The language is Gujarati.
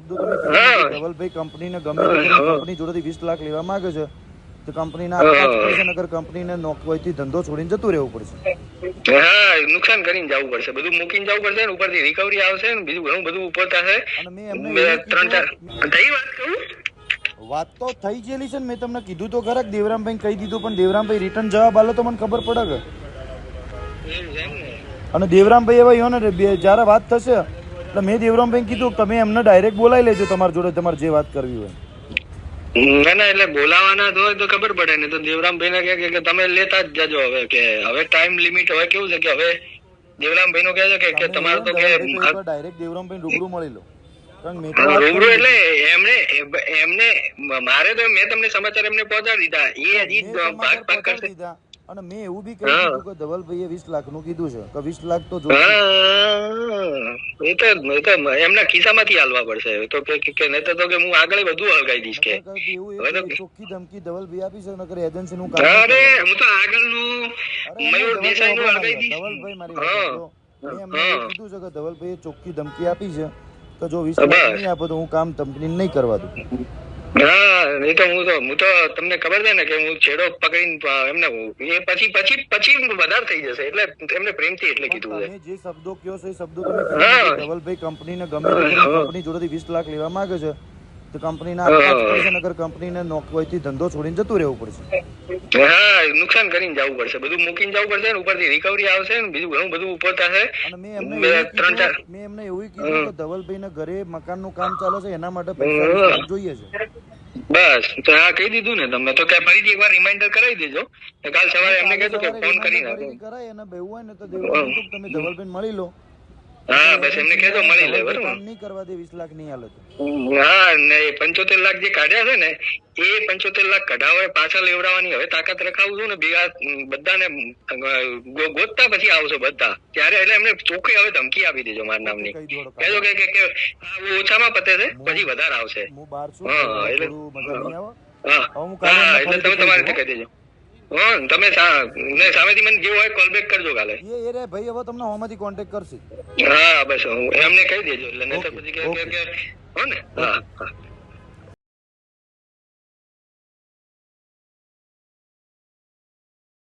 શબ્દો તમે કીધા ધવલભાઈ કંપનીને ગમે કંપની જોડેથી 20 લાખ લેવા માંગે છે તો કંપનીને આપવા જ પડશે, નકર કંપનીને નોકરીથી ધંધો છોડીને જતું રહેવું પડશે. હા, નુકસાન કરીને જવું પડશે, બધું મૂકીને જવું પડશે, ઉપરથી રિકવરી આવશે ને બીજું ઘણું બધું ઉપર થશે. અને મેં એમને 3-4 થઈ વાત કહું, વાત તો થઈ ગયેલી છે ને, મેં તમને કીધું તો ખરા દેવરામભાઈ કહી દીધું, પણ દેવરામભાઈ રિટર્ન જવાબ આલો તો મને ખબર પડે કે. અને દેવરામભાઈ એવા યો ને જયારે વાત થશે એટલે મેં દેવરામભાઈ કીધું તમે એમને ડાયરેક્ટ બોલાવી લેજો તમારી જોડે, તમારે જે વાત કરવી હોય. ના ના, એટલે બોલાવાના હોય તો ખબર પડે ને, તો દેવરામભાઈ ને કે તમે લેતા જ જજો. હવે કે હવે ટાઈમ લિમિટ હવે કેવું છે કે હવે દેવરામભાઈ નું કહે છે કે તમારે તો કે ડાયરેક્ટ દેવરામભાઈ રૂબરૂ મળી લો. રૂબરૂ એટલે એમને મારે તો મેં તમને સમાચાર એમને પહોંચાડી દીધા, એ હજી ભાગ ભાગ કરશે. અને મેં એવું બી કહી દીધું કે ધવલભાઈએ 20 લાખ નું કીધું છે કે 20 લાખ તો એ તો એમના ખિસ્સામાંથી હાલવા પડશે તો કે નહીં તો કે હું આગળ બધું હલગાઈ દઈશ કે ચોખ્ખી ધમકી ધવલભાઈ આપી છે, નકર એજન્સી નું કામ. અરે હું તો આગળનું મયુર દેસાઈ નું હલગાઈ દઈશ. ધવલભાઈ મારી મેં એમને કીધું છે કે ધવલભાઈએ ચોખ્ખી ધમકી આપી છે કે જો 20 લાખ નહીં આપો તો હું કામ કંપની નહીં કરવા દઉં. હા, નહીં તો હું તો તમને ખબર છે ને કે હું છેડો પકડીને એમને એ પછી વધારે થઈ જશે, એટલે એમને પ્રેમથી એટલે કીધું છે. જે શબ્દો કયો છે એ શબ્દો તમે ધવલભાઈ કંપનીને ગમે કંપની જોડેથી 20 લાખ લેવા માંગે છે તો કંપનીને આપવા જ પડશે, નકર કંપનીને નોકરીથી ધંધો છોડીને જતું રહેવું પડશે. હા, નુકસાન કરીને જવું પડશે, બધું મૂકીને જવું પડશે ને ઉપરથી રિકવરી આવશે ને બીજું ઘણું બધું ઉપર થશે. અને મેં એમને એવું કીધું કે ધવલભાઈ ના ઘરે મકાન નું કામ ચાલે છે, એના માટે પૈસા જોઈએ છે. બસ તો આ કહી દીધું ને તમે, તો કે ફરીથી એકવાર રિમાઇન્ડર કરાવી દેજો, કાલ સવારે એમને કહેજો કે ફોન કરી નાખો. કરાય અને બેવું હોય ને તો દેવરામભાઈ તમે ધવલભાઈ મળી લો. હા, બસ એમને કહેજો મળી લે, બરોબર. નહીં કરવા દે 20 લાખ નહીં હાલે તો. હા, ને 75 લાખ જે કાઢ્યા છે ને એ 75 લાખ કઢાવે પાછા લેવડાવવાની હવે તાકાત રખાવું છું ને, ભેગા બધાને ગોતતા પછી આવશો બધા ત્યારે, એટલે એમને ચોખ્ખી હવે ધમકી આપી દેજો મારા નામની, કહેજો કે ઓછામાં પતે છે પછી વધારે આવશે. હા, એટલે તમે તમારી રીતે કહી દેજો. તમે સામેથી મને જેવું હોય કોલ બેક કરજો કાલે. એ રે ભાઈ હવે તમને હોમાંથી કોન્ટેક્ટ કરશે. હા, બસ એમને કહી દેજો એટલે નહીં તો પછી હો ને. હા.